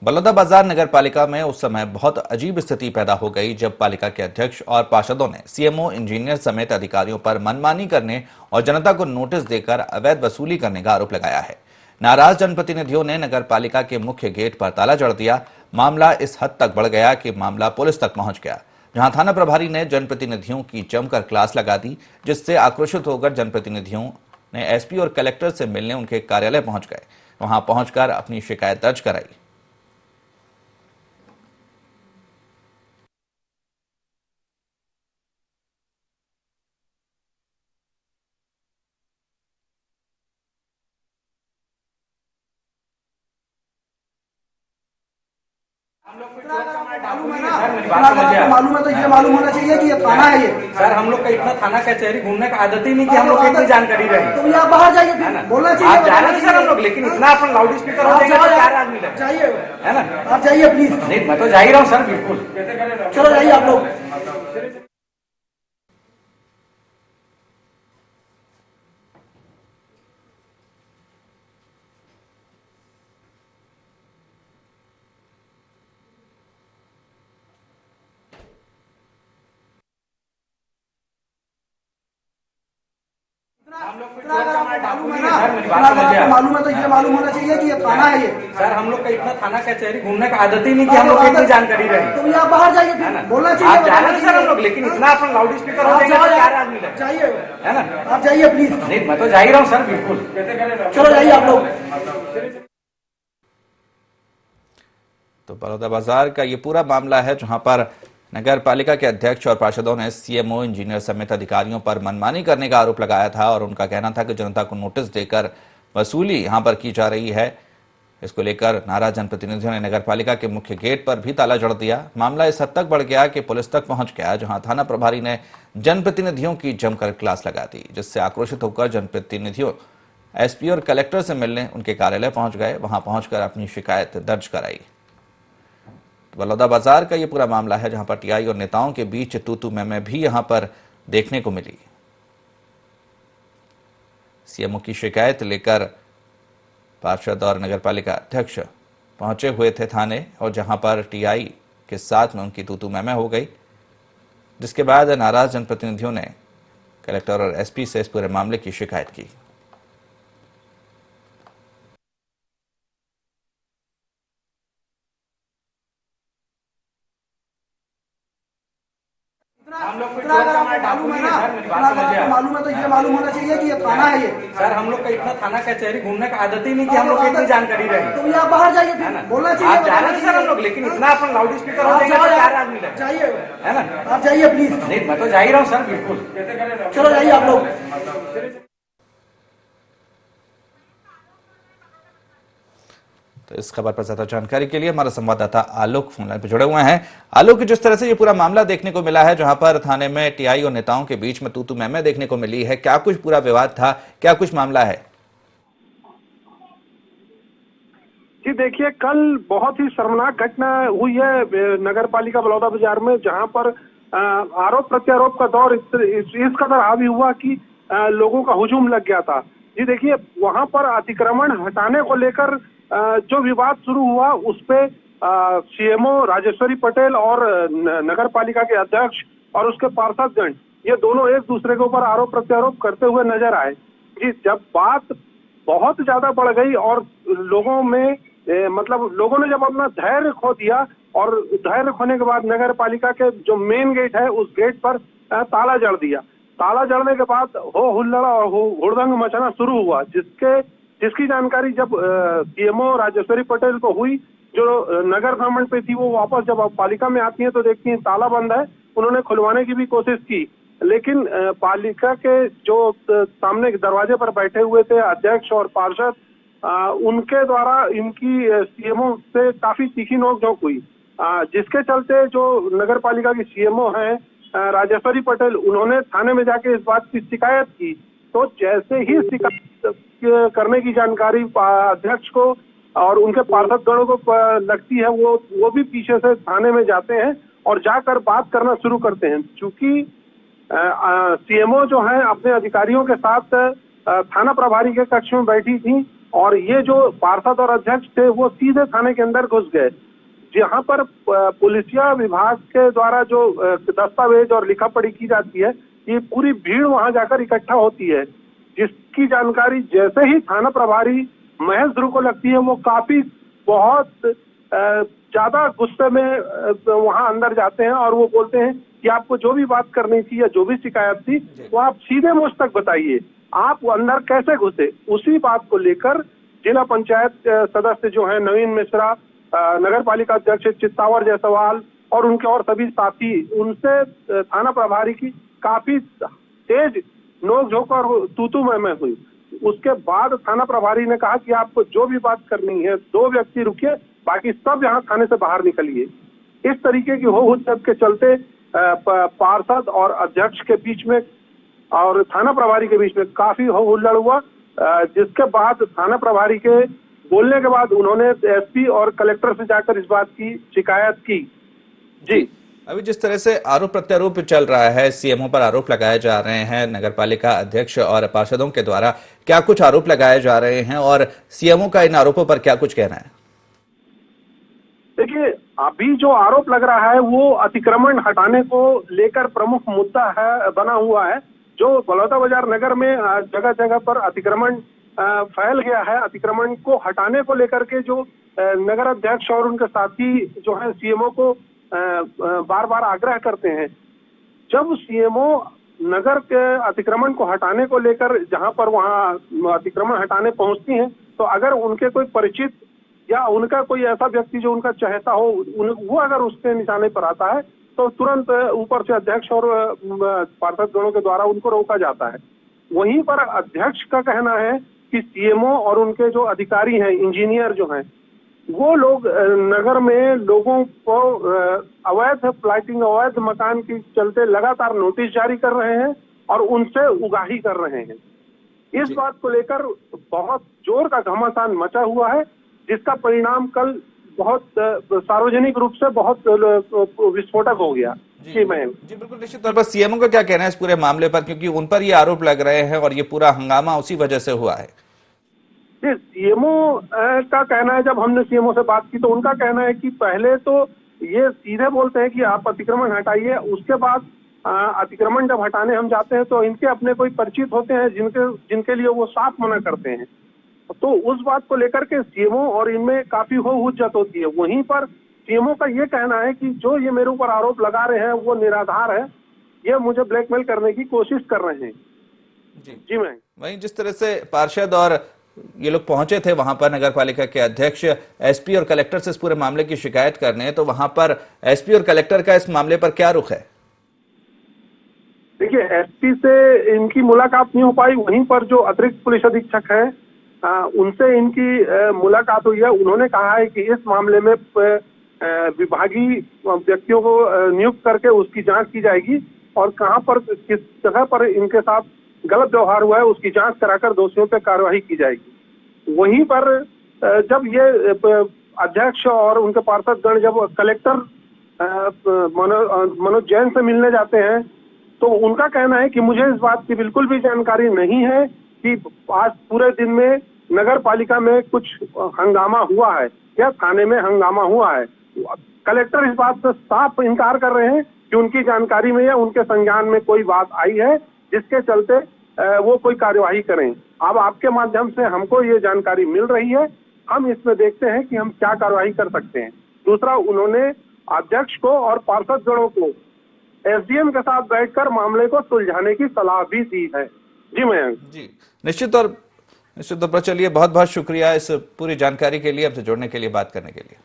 बलौदाबाजार नगर पालिका में उस समय बहुत अजीब स्थिति पैदा हो गई जब पालिका के अध्यक्ष और पार्षदों ने सीएमओ, इंजीनियर समेत अधिकारियों पर मनमानी करने और जनता को नोटिस देकर अवैध वसूली करने का आरोप लगाया है। नाराज जनप्रतिनिधियों ने नगर पालिका के मुख्य गेट पर ताला जड़ दिया। मामला इस हद तक बढ़ गया कि मामला पुलिस तक पहुंच गया, जहां थाना प्रभारी ने जनप्रतिनिधियों की जमकर क्लास लगा दी, जिससे आक्रोशित होकर जनप्रतिनिधियों ने एसपी और कलेक्टर से मिलने उनके कार्यालय पहुंच गए। वहां पहुंचकर अपनी शिकायत दर्ज कराई। मालूम है तो ये मालूम होना चाहिए कि ये थाना है। ये सर हम लोग का इतना थाना कचहरी घूमने का आदत ही नहीं कि हम लोग इतनी जानकारी रहे। तो आप बाहर जाइए, फिर बोलना चाहिए। आप जा रहे हैं सर हम लोग, लेकिन इतना अपन लाउड स्पीकर हो जाएगा तो 4 आदमी लगे, जाइए है ना। आप जाइए प्लीज। नहीं मैं तो जा ही रहा हूँ सर, बिल्कुल। चलो जाइए आप लोग। मालूम है तो ये मालूम होना चाहिए कि ये थाना है। ये सर हम लोग का इतना थाना कचहरी घूमने का आदत ही नहीं कि हम लोग इतनी जानकारी रहे। तो आप बाहर जाइए, फिर बोलना चाहिए। आप जा रहे हैं सर हम लोग, लेकिन इतना अपन लाउड स्पीकर हो जाएगा तो 4 आदमी लगे, जाइए, है ना। आप जाइए प्लीज। नहीं मैं तो जा ही रहा हूँ सर, बिल्कुल। चलो जाइए आप लोग। तो बलौदाबाजार का ये पूरा मामला है, जहां पर नगर पालिका के अध्यक्ष और पार्षदों ने सीएमओ, इंजीनियर समेत अधिकारियों पर मनमानी करने का आरोप लगाया था और उनका कहना था कि जनता को नोटिस देकर वसूली यहां पर की जा रही है। इसको लेकर नाराज जनप्रतिनिधियों ने नगर पालिका के मुख्य गेट पर भी ताला जड़ दिया। मामला इस हद तक बढ़ गया कि पुलिस तक पहुंच गया, जहां थाना प्रभारी ने जनप्रतिनिधियों की जमकर क्लास लगा दी, जिससे आक्रोशित होकर जनप्रतिनिधियों एसपी और कलेक्टर से मिलने उनके कार्यालय पहुंच गए। वहां पहुंचकर अपनी शिकायत दर्ज कराई। बलौदाबाजार का ये पूरा मामला है, जहां पर टीआई और नेताओं के बीच तू-तू मैं भी यहां पर देखने को मिली। सीएमओ की शिकायत लेकर पार्षद और नगरपालिका अध्यक्ष पहुंचे हुए थे थाने, और जहां पर टीआई के साथ में उनकी तू-तू मैं हो गई, जिसके बाद नाराज जनप्रतिनिधियों ने कलेक्टर और एसपी से इस पूरे मामले की शिकायत की। मालूम है तो ये मालूम होना चाहिए कि ये थाना है। ये सर हम लोग का इतना थाना कचहरी घूमने का आदत ही नहीं कि हम लोग इतनी जानकारी रहे। तो आप बाहर जाइए, फिर बोलना चाहिए। आप जा रहे हैं सर हम लोग, लेकिन इतना अपन लाउड स्पीकर हो जाएगा तो 4 आदमी लगे, जाइए, है ना। आप जाइए प्लीज। नहीं मैं तो जा ही रहा हूँ सर, बिल्कुल। चलो जाइए आप लोग। तो इस खबर पर ज्यादा जानकारी के लिए हमारा संवाददाता आलोक फोन लाइन पर जुड़े हुए हैं। आलोक, जिस तरह से ये पूरा मामला देखने को मिला है, जहां पर थाने में टीआई और नेताओं के बीच में तू-तू मैं देखने को मिली है, क्या कुछ पूरा विवाद था, क्या कुछ मामला है? जी देखिए, कल बहुत ही शर्मनाक घटना हुई है नगर पालिका बलौदाबाजार में, जहां पर आरोप प्रत्यारोप का दौर इस कदर हावी हुआ कि लोगों का हुजूम लग गया था। जी देखिए, वहां पर अतिक्रमण हटाने को लेकर जो विवाद शुरू हुआ, उस पे सीएमओ राजेश्वरी पटेल और नगर पालिका के अध्यक्ष और उसके पार्षदगण, ये दोनों एक दूसरे के ऊपर आरोप प्रत्यारोप करते हुए नजर आए। जी, जब बात बहुत ज्यादा बढ़ गई और लोगों में लोगों ने जब अपना धैर्य खो दिया, और धैर्य खोने के बाद नगर पालिका के जो मेन गेट है उस गेट पर ताला जड़ दिया। ताला जड़ने के बाद हो हुल्लड़ और हुड़दंग मचना शुरू हुआ, जिसकी जानकारी जब सीएमओ राजेश्वरी पटेल को हुई, जो नगर भ्रमण पे थी, वो वापस जब पालिका में आती है तो देखती है ताला बंद है। उन्होंने खुलवाने की भी कोशिश की, लेकिन पालिका के जो सामने दरवाजे पर बैठे हुए थे अध्यक्ष और पार्षद, उनके द्वारा इनकी सीएमओ से काफी तीखी नोकझोंक हुई, जिसके चलते जो नगर पालिका की सीएमओ हैं राजेश्वरी पटेल, उन्होंने थाने में जाके इस बात की शिकायत की। तो जैसे ही शिकायत करने की जानकारी अध्यक्ष को और उनके पार्षदगणों को लगती है, वो भी पीछे से थाने में जाते हैं और जाकर बात करना शुरू करते हैं। चूंकि सीएमओ जो है अपने अधिकारियों के साथ थाना प्रभारी के कक्ष में बैठी थी, और ये जो पार्षद और अध्यक्ष थे वो सीधे थाने के अंदर घुस गए, जहां पर पुलिसिया विभाग के द्वारा जो दस्तावेज और लिखा पढ़ी की जाती है, ये पूरी भीड़ वहां जाकर इकट्ठा होती है, जिसकी जानकारी जैसे ही थाना प्रभारी महेश ध्रुव को लगती है, वो काफी बहुत ज्यादा गुस्से में वहां अंदर जाते हैं और वो बोलते हैं कि आपको जो भी बात करनी थी या जो भी शिकायत थी वो आप सीधे मुझ तक बताइए, आप अंदर कैसे घुसे। उसी बात को लेकर जिला पंचायत सदस्य जो है नवीन मिश्रा, नगर पालिका अध्यक्ष चित्तावर जायसवाल और उनके और सभी साथी, उनसे थाना प्रभारी की काफी तेज नोक-झोंक और तू-तू मैं हुई। उसके बाद थाना प्रभारी ने कहा कि आपको जो भी बात करनी है, 2 व्यक्ति रुकिए, बाकी सब यहाँ थाने से बाहर निकलिए। इस तरीके की हो हुज्जत के चलते पार्षद और अध्यक्ष के बीच में और थाना प्रभारी के बीच में काफी हो हुल्लड़ हुआ, जिसके बाद थाना प्रभारी के बोलने के बाद उन्होंने एसपी और कलेक्टर से जाकर इस बात की शिकायत की। जी, अभी जिस तरह से आरोप प्रत्यारोप चल रहा है, सीएमओ पर आरोप लगाए जा रहे हैं नगरपालिका अध्यक्ष और पार्षदों के द्वारा, क्या कुछ आरोप लगाए जा रहे हैं और सीएमओ का इन आरोपों पर क्या कुछ कहना है? देखिए, अभी जो आरोप लग रहा है वो अतिक्रमण हटाने को लेकर प्रमुख मुद्दा है, बना हुआ है। जो बलौदाबाजार नगर में जगह जगह पर अतिक्रमण फैल गया है, अतिक्रमण को हटाने को लेकर के जो नगर अध्यक्ष और उनके साथी जो है सीएमओ को बार बार आग्रह करते हैं। जब सीएमओ नगर के अतिक्रमण को हटाने को लेकर जहां पर वहां अतिक्रमण हटाने पहुंचती हैं, तो अगर उनके कोई परिचित या उनका कोई ऐसा व्यक्ति जो उनका चाहता हो, वो अगर उसके निशाने पर आता है तो तुरंत ऊपर से अध्यक्ष और पार्षद गणों के द्वारा उनको रोका जाता है। वहीं पर अध्यक्ष का कहना है कि सीएमओ और उनके जो अधिकारी हैं, इंजीनियर जो हैं, वो लोग नगर में लोगों को अवैध प्लाटिंग, अवैध मकान के चलते लगातार नोटिस जारी कर रहे हैं और उनसे उगाही कर रहे हैं। इस बात को लेकर बहुत जोर का घमासान मचा हुआ है, जिसका परिणाम कल बहुत सार्वजनिक रूप से बहुत विस्फोटक हो गया। जी बिल्कुल, निश्चित तौर पर सीएमओ का क्या कहना है इस पूरे मामले पर, क्योंकि उन पर ये आरोप लग रहे हैं और ये पूरा हंगामा उसी वजह से हुआ है। सीएमओ का कहना है, जब हमने सीएमओ से बात की तो उनका कहना है कि पहले तो ये सीधे बोलते हैं कि आप अतिक्रमण हटाइए, उसके बाद अतिक्रमण जब हटाने हम जाते हैं तो इनके अपने कोई परिचित होते हैं जिनके लिए वो साफ मना करते हैं। तो उस बात को लेकर के सीएमओ और इनमें काफी हो हुज्जत होती है। वहीं पर सीएमओ का ये कहना है कि जो ये मेरे ऊपर आरोप लगा रहे हैं वो निराधार है, ये मुझे ब्लैकमेल करने की कोशिश कर रहे हैं। जी मैं वहीं जिस तरह से पार्षद और ये लोग पहुंचे थे वहां पर नगर पालिका के अध्यक्ष एसपी और कलेक्टर से इस पूरे मामले की शिकायत करने, तो वहां पर एसपी और कलेक्टर का इस मामले पर क्या रुख है? देखिए, एसपी से इनकी मुलाकात नहीं हो पाई। वहीं पर जो अतिरिक्त पुलिस अधीक्षक है उनसे इनकी मुलाकात हुई है। उन्होंने कहा है कि इस मामले में विभागीय व्यक्तियों को नियुक्त करके उसकी जांच की जाएगी और कहां पर किस जगह पर इनके साथ गलत व्यवहार हुआ है उसकी जांच कराकर दोषियों पर कार्रवाई की जाएगी। वहीं पर जब ये अध्यक्ष और उनके पार्षद गण जब कलेक्टर मनोज जैन से मिलने जाते हैं तो उनका कहना है कि मुझे इस बात की बिल्कुल भी जानकारी नहीं है कि आज पूरे दिन में नगर पालिका में कुछ हंगामा हुआ है या थाने में हंगामा हुआ है। कलेक्टर इस बात से साफ इनकार कर रहे हैं कि उनकी जानकारी में या उनके संज्ञान में कोई बात आई है जिसके चलते वो कोई कार्यवाही करें। अब आपके माध्यम से हमको ये जानकारी मिल रही है, हम इसमें देखते हैं कि हम क्या कार्यवाही कर सकते हैं। दूसरा, उन्होंने अध्यक्ष को और पार्षद गणों को एसडीएम के साथ बैठकर मामले को सुलझाने की सलाह भी दी है। जी मयंक जी, निश्चित तौर पर चलिए, बहुत बहुत शुक्रिया इस पूरी जानकारी के लिए, हमसे जुड़ने के लिए, बात करने के लिए।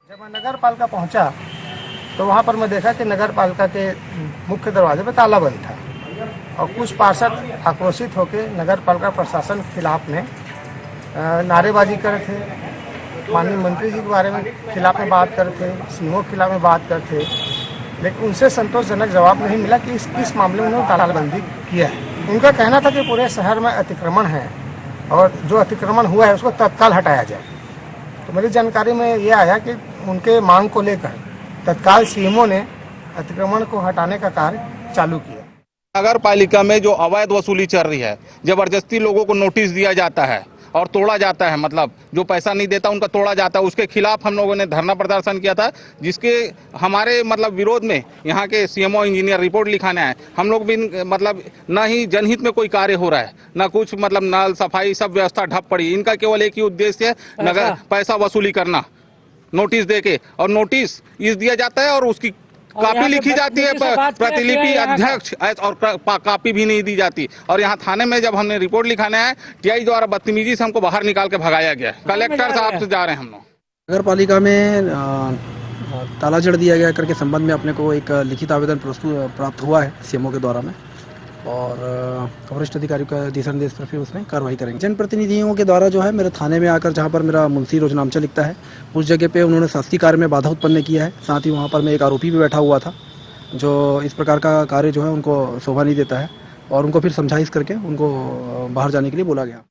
जब मैं नगर पालिका पहुंचा तो वहां पर मैं देखा कि नगर पालिका के मुख्य दरवाजे पर ताला बंद था और कुछ पार्षद आक्रोशित होकर नगर पालिका प्रशासन के खिलाफ में नारेबाजी कर रहे थे। माननीय मंत्री जी के बारे में खिलाफ में बात कर रहे थे, सीएमओ के खिलाफ में बात करते, लेकिन उनसे संतोषजनक जवाब नहीं मिला कि इस मामले में उन्होंने तालाबंदी किया है। उनका कहना था कि पूरे शहर में अतिक्रमण है और जो अतिक्रमण हुआ है उसको तत्काल हटाया जाए। तो मेरी जानकारी में ये आया कि उनके मांग को लेकर तत्काल सीएमओ ने अतिक्रमण को हटाने का कार्य चालू किया। नगर पालिका में जो अवैध वसूली चल रही है, जबरदस्ती लोगों को नोटिस दिया जाता है और तोड़ा जाता है, मतलब जो पैसा नहीं देता उनका तोड़ा जाता है, उसके खिलाफ हम लोगों ने धरना प्रदर्शन किया था, जिसके हमारे मतलब विरोध में यहाँ के सीएमओ इंजीनियर रिपोर्ट लिखाने आए। हम लोग भी मतलब न ही जनहित में कोई कार्य हो रहा है, न कुछ मतलब नल सफाई सब व्यवस्था ठप पड़ी। इनका केवल एक ही उद्देश्य है, नगर पैसा वसूली करना, नोटिस देके, और नोटिस इस दिया जाता है और उसकी कॉपी लिखी जाती है, प्रतिलिपि अध्यक्ष और कॉपी भी नहीं दी जाती। और यहाँ थाने में जब हमने रिपोर्ट लिखाने आए, टीआई द्वारा बदतमीजी से हमको बाहर निकाल के भगाया गया। कलेक्टर साहब से जा रहे हैं हम लोग। नगर पालिका में ताला जड़ दिया गया करके संबंध में अपने को एक लिखित आवेदन प्राप्त हुआ है सीएमओ के द्वारा में, और वरिष्ठ अधिकारियों का दिशा निर्देश पर फिर उसमें कार्रवाई करेंगे। जनप्रतिनिधियों के द्वारा जो है मेरे थाने में आकर, जहां पर मेरा मुंशी रोजनामचा लिखता है, उस जगह पे उन्होंने शासकीय कार्य में बाधा उत्पन्न किया है। साथ ही वहां पर मैं एक आरोपी भी बैठा हुआ था, जो इस प्रकार का कार्य जो है उनको शोभा नहीं देता है, और उनको फिर समझाइश करके उनको बाहर जाने के लिए बोला गया।